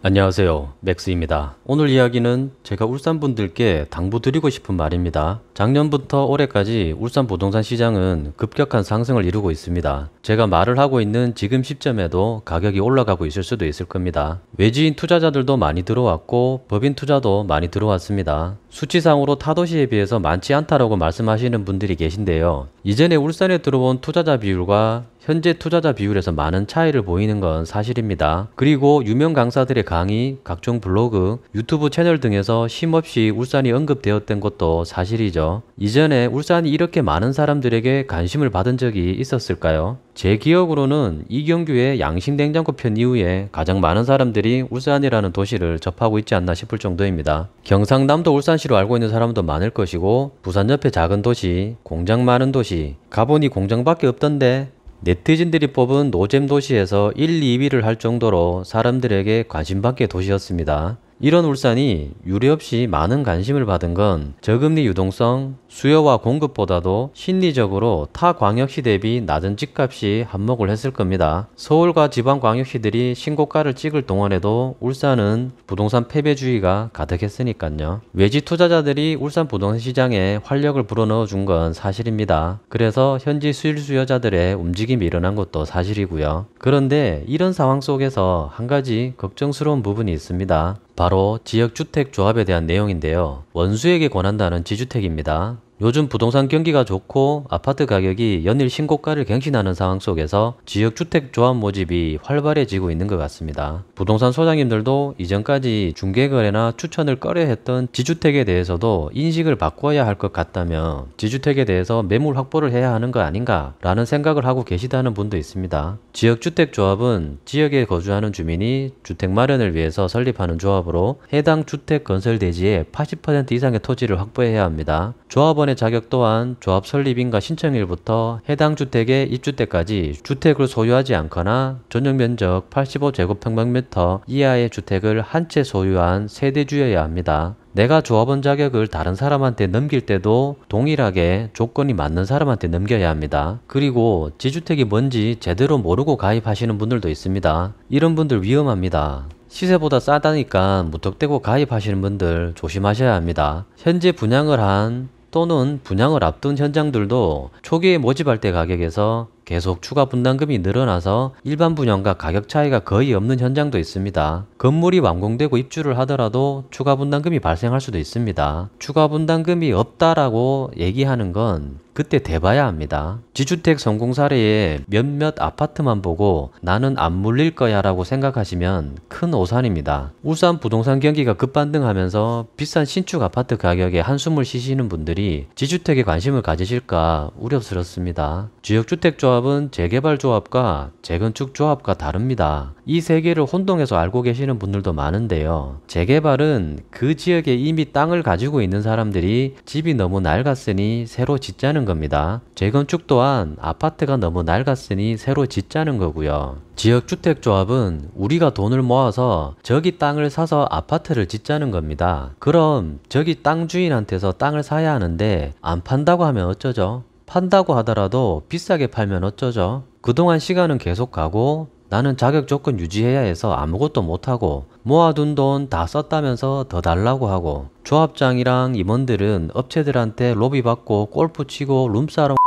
안녕하세요, 맥스입니다. 오늘 이야기는 제가 울산 분들께 당부드리고 싶은 말입니다. 작년부터 올해까지 울산 부동산 시장은 급격한 상승을 이루고 있습니다. 제가 말을 하고 있는 지금 시점에도 가격이 올라가고 있을 수도 있을 겁니다. 외지인 투자자들도 많이 들어왔고 법인 투자도 많이 들어왔습니다. 수치상으로 타도시에 비해서 많지 않다라고 말씀하시는 분들이 계신데요. 이전에 울산에 들어온 투자자 비율과 현재 투자자 비율에서 많은 차이를 보이는 건 사실입니다. 그리고 유명 강사들의 강의, 각종 블로그, 유튜브 채널 등에서 쉼없이 울산이 언급되었던 것도 사실이죠. 이전에 울산이 이렇게 많은 사람들에게 관심을 받은 적이 있었을까요? 제 기억으로는 이경규의 양식냉장고 편 이후에 가장 많은 사람들이 울산이라는 도시를 접하고 있지 않나 싶을 정도입니다. 경상남도 울산시로 알고 있는 사람도 많을 것이고, 부산 옆에 작은 도시, 공장 많은 도시, 가보니 공장밖에 없던데, 네티즌들이 뽑은 노잼 도시에서 1, 2위를 할 정도로 사람들에게 관심받게 도시였습니다. 이런 울산이 유례없이 많은 관심을 받은 건 저금리 유동성, 수요와 공급보다도 심리적으로 타 광역시 대비 낮은 집값이 한몫을 했을 겁니다. 서울과 지방광역시들이 신고가를 찍을 동안에도 울산은 부동산 패배주의가 가득했으니까요. 외지 투자자들이 울산 부동산 시장에 활력을 불어넣어 준 건 사실입니다. 그래서 현지 실수요자들의 움직임이 일어난 것도 사실이고요. 그런데 이런 상황 속에서 한 가지 걱정스러운 부분이 있습니다. 바로 지역주택조합에 대한 내용인데요. 원수에게 권한다는 지주택입니다. 요즘 부동산 경기가 좋고 아파트 가격이 연일 신고가를 갱신하는 상황 속에서 지역주택조합 모집이 활발해지고 있는 것 같습니다. 부동산 소장님들도 이전까지 중개거래나 추천을 꺼려했던 지주택에 대해서도 인식을 바꿔야 할 것 같다며 지주택에 대해서 매물 확보를 해야 하는 거 아닌가 라는 생각을 하고 계시다는 분도 있습니다. 지역주택조합은 지역에 거주하는 주민이 주택 마련을 위해서 설립하는 조합으로 해당 주택 건설 대지의 80% 이상의 토지를 확보해야 합니다. 조합원의 자격 또한 조합 설립인가 신청일부터 해당 주택의 입주 때까지 주택을 소유하지 않거나 전용 면적 85제곱평방미터 이하의 주택을 한 채 소유한 세대주여야 합니다. 내가 조합원 자격을 다른 사람한테 넘길 때도 동일하게 조건이 맞는 사람한테 넘겨야 합니다. 그리고 지주택이 뭔지 제대로 모르고 가입하시는 분들도 있습니다. 이런 분들 위험합니다. 시세보다 싸다니까 무턱대고 가입하시는 분들 조심하셔야 합니다. 현재 분양을 한 또는 분양을 앞둔 현장들도 초기에 모집할 때 가격에서 계속 추가 분담금이 늘어나서 일반 분양과 가격 차이가 거의 없는 현장도 있습니다. 건물이 완공되고 입주를 하더라도 추가 분담금이 발생할 수도 있습니다. 추가 분담금이 없다라고 얘기하는 건 그때 대봐야 합니다. 지주택 성공 사례에 몇몇 아파트만 보고 나는 안 물릴 거야 라고 생각하시면 큰 오산입니다. 울산 부동산 경기가 급반등하면서 비싼 신축 아파트 가격에 한숨을 쉬시는 분들이 지주택에 관심을 가지실까 우려스럽습니다. 지역주택조합은 재개발조합과 재건축조합과 다릅니다. 이 세 개를 혼동해서 알고 계시는 분들도 많은데요. 재개발은 그 지역에 이미 땅을 가지고 있는 사람들이 집이 너무 낡았으니 새로 짓자는 겁니다. 재건축 또한 아파트가 너무 낡았으니 새로 짓자는 거고요. 지역주택조합은 우리가 돈을 모아서 저기 땅을 사서 아파트를 짓자는 겁니다. 그럼 저기 땅 주인한테서 땅을 사야 하는데 안 판다고 하면 어쩌죠? 판다고 하더라도 비싸게 팔면 어쩌죠? 그동안 시간은 계속 가고 나는 자격 조건 유지해야 해서 아무것도 못하고 모아둔 돈 다 썼다면서 더 달라고 하고 조합장이랑 임원들은 업체들한테 로비 받고 골프 치고 룸사롱.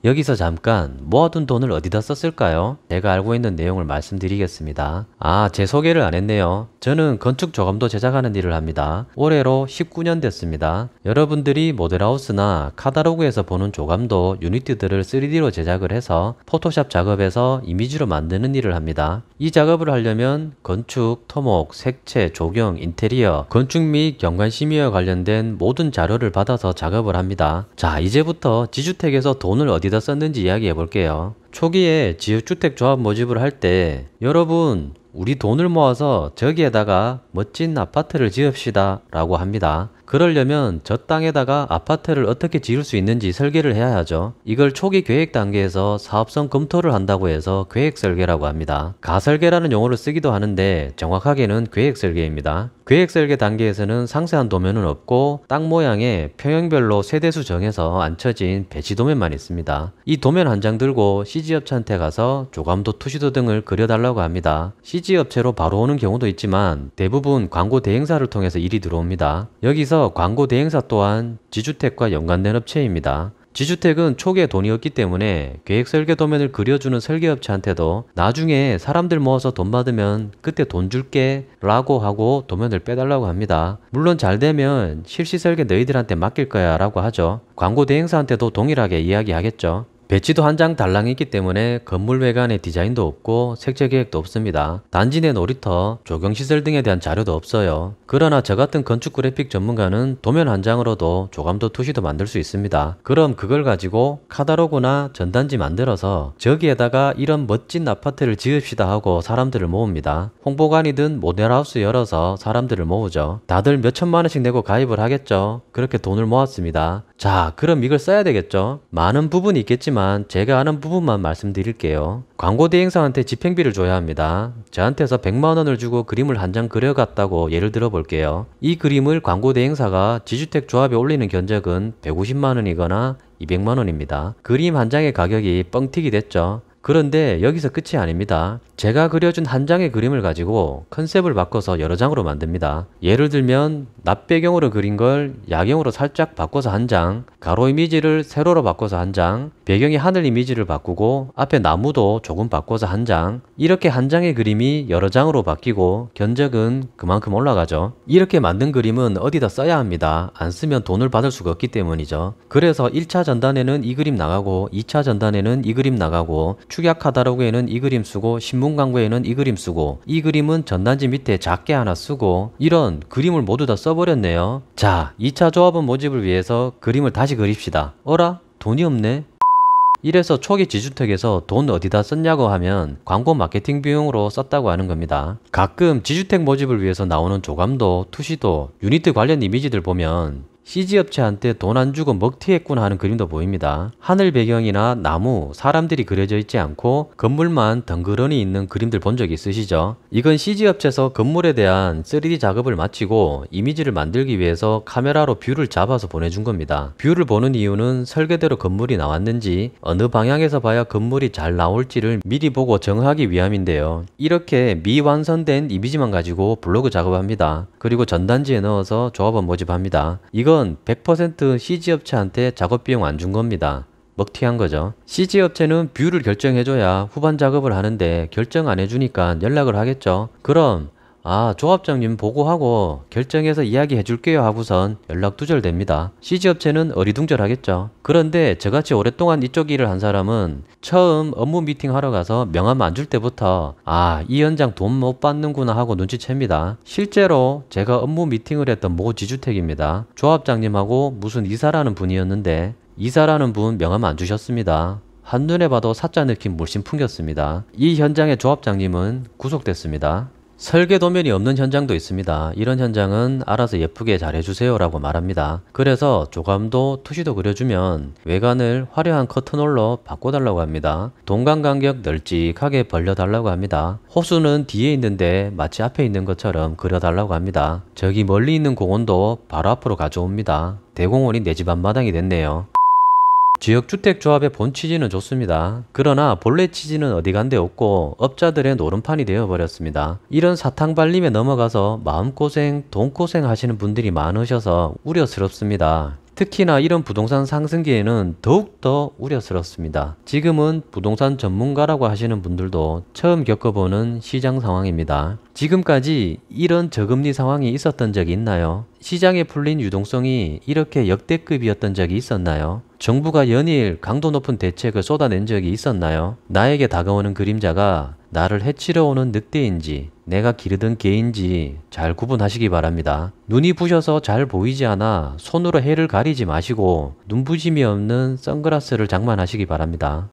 여기서 잠깐 모아둔 돈을 어디다 썼을까요? 제가 알고 있는 내용을 말씀드리겠습니다. 제 소개를 안 했네요. 저는 건축 조감도 제작하는 일을 합니다. 올해로 19년 됐습니다. 여러분들이 모델하우스나 카다로그에서 보는 조감도 유니트들을 3D로 제작을 해서 포토샵 작업해서 이미지로 만드는 일을 합니다. 이 작업을 하려면 건축, 토목, 색채, 조경, 인테리어, 건축 및 경관심의와 관련된 모든 자료를 받아서 작업을 합니다. 자, 이제부터 지주택에서 돈을 어디다 썼는지 이야기해 볼게요. 초기에 지역주택조합 모집을 할 때 여러분 우리 돈을 모아서 저기에다가 멋진 아파트를 지읍시다 라고 합니다. 그러려면 저 땅에다가 아파트를 어떻게 지을 수 있는지 설계를 해야 하죠. 이걸 초기 계획 단계에서 사업성 검토를 한다고 해서 계획 설계라고 합니다. 가설계라는 용어를 쓰기도 하는데 정확하게는 계획 설계입니다. 계획 설계 단계에서는 상세한 도면은 없고 땅 모양에 평형별로 세대수 정해서 앉혀진 배치 도면만 있습니다. 이 도면 한 장 들고 CG업체한테 가서 조감도, 투시도 등을 그려달라고 합니다. CG업체로 바로 오는 경우도 있지만 대부분 광고 대행사를 통해서 일이 들어옵니다. 여기서 광고 대행사 또한 지주택과 연관된 업체입니다. 지주택은 초기에 돈이 없기 때문에 계획 설계 도면을 그려주는 설계업체한테도 나중에 사람들 모아서 돈 받으면 그때 돈 줄게 라고 하고 도면을 빼달라고 합니다. 물론 잘 되면 실시 설계 너희들한테 맡길 거야 라고 하죠. 광고 대행사한테도 동일하게 이야기하겠죠. 배치도 한 장 달랑 있기 때문에 건물 외관에 디자인도 없고 색채 계획도 없습니다. 단지 내 놀이터, 조경시설 등에 대한 자료도 없어요. 그러나 저 같은 건축 그래픽 전문가는 도면 한 장으로도 조감도, 투시도 만들 수 있습니다. 그럼 그걸 가지고 카탈로그나 전단지 만들어서 저기에다가 이런 멋진 아파트를 지읍시다 하고 사람들을 모읍니다. 홍보관이든 모델하우스 열어서 사람들을 모으죠. 다들 몇 천만 원씩 내고 가입을 하겠죠. 그렇게 돈을 모았습니다. 자, 그럼 이걸 써야 되겠죠. 많은 부분이 있겠지만 제가 아는 부분만 말씀드릴게요. 광고 대행사한테 집행비를 줘야 합니다. 저한테서 100만 원을 주고 그림을 한 장 그려갔다고 예를 들어 볼게요. 이 그림을 광고 대행사가 지주택 조합에 올리는 견적은 150만 원이거나 200만 원입니다. 그림 한 장의 가격이 뻥튀기 됐죠. 그런데 여기서 끝이 아닙니다. 제가 그려준 한 장의 그림을 가지고 컨셉을 바꿔서 여러 장으로 만듭니다. 예를 들면 낮 배경으로 그린 걸 야경으로 살짝 바꿔서 한 장, 가로 이미지를 세로로 바꿔서 한 장, 배경이 하늘 이미지를 바꾸고 앞에 나무도 조금 바꿔서 한 장, 이렇게 한 장의 그림이 여러 장으로 바뀌고 견적은 그만큼 올라가죠. 이렇게 만든 그림은 어디다 써야 합니다. 안 쓰면 돈을 받을 수가 없기 때문이죠. 그래서 1차 전단에는 이 그림 나가고 2차 전단에는 이 그림 나가고 축약 카탈로그에는 이 그림 쓰고 신문 광고에는 이 그림 쓰고 이 그림은 전단지 밑에 작게 하나 쓰고 이런 그림을 모두 다 써버렸네요. 자, 2차 조합원 모집을 위해서 그림을 다시 그립시다. 어라? 돈이 없네? 이래서 초기 지주택에서 돈 어디다 썼냐고 하면 광고 마케팅 비용으로 썼다고 하는 겁니다. 가끔 지주택 모집을 위해서 나오는 조감도, 투시도, 유니트 관련 이미지들 보면 CG업체한테 돈 안 주고 먹튀했구나 하는 그림도 보입니다. 하늘 배경이나 나무, 사람들이 그려져 있지 않고 건물만 덩그러니 있는 그림들 본 적 있으시죠? 이건 CG업체에서 건물에 대한 3D 작업을 마치고 이미지를 만들기 위해서 카메라로 뷰를 잡아서 보내준 겁니다. 뷰를 보는 이유는 설계대로 건물이 나왔는지 어느 방향에서 봐야 건물이 잘 나올지를 미리 보고 정하기 위함인데요. 이렇게 미완성된 이미지만 가지고 블로그 작업합니다. 그리고 전단지에 넣어서 조합원 모집합니다. 이건 100% CG업체한테 작업 비용 안 준 겁니다. 먹튀한 거죠. CG업체는 뷰를 결정해줘야 후반 작업을 하는데 결정 안 해주니까 연락을 하겠죠. 그럼 조합장님 보고하고 결정해서 이야기해 줄게요 하고선 연락 두절됩니다. CG업체는 어리둥절하겠죠. 그런데 저같이 오랫동안 이쪽 일을 한 사람은 처음 업무 미팅 하러 가서 명함 안 줄 때부터 이 현장 돈 못 받는구나 하고 눈치챕니다. 실제로 제가 업무 미팅을 했던 모 지주택입니다. 조합장님하고 무슨 이사라는 분이었는데 이사라는 분 명함 안 주셨습니다. 한눈에 봐도 사자 느낌 물씬 풍겼습니다. 이 현장의 조합장님은 구속됐습니다. 설계 도면이 없는 현장도 있습니다. 이런 현장은 알아서 예쁘게 잘 해주세요 라고 말합니다. 그래서 조감도, 투시도 그려주면 외관을 화려한 커튼홀로 바꿔달라고 합니다. 동간 간격 널찍하게 벌려달라고 합니다. 호수는 뒤에 있는데 마치 앞에 있는 것처럼 그려달라고 합니다. 저기 멀리 있는 공원도 바로 앞으로 가져옵니다. 대공원이 내 집 앞마당이 됐네요. 지역주택조합의 본 취지는 좋습니다. 그러나 본래 취지는 어디 간 데 없고 업자들의 노름판이 되어버렸습니다. 이런 사탕 발림에 넘어가서 마음고생, 돈고생 하시는 분들이 많으셔서 우려스럽습니다. 특히나 이런 부동산 상승기에는 더욱더 우려스럽습니다. 지금은 부동산 전문가라고 하시는 분들도 처음 겪어보는 시장 상황입니다. 지금까지 이런 저금리 상황이 있었던 적이 있나요? 시장에 풀린 유동성이 이렇게 역대급이었던 적이 있었나요? 정부가 연일 강도 높은 대책을 쏟아낸 적이 있었나요? 나에게 다가오는 그림자가 나를 해치러 오는 늑대인지 내가 기르던 개인지 잘 구분하시기 바랍니다. 눈이 부셔서 잘 보이지 않아 손으로 해를 가리지 마시고 눈부심이 없는 선글라스를 장만하시기 바랍니다.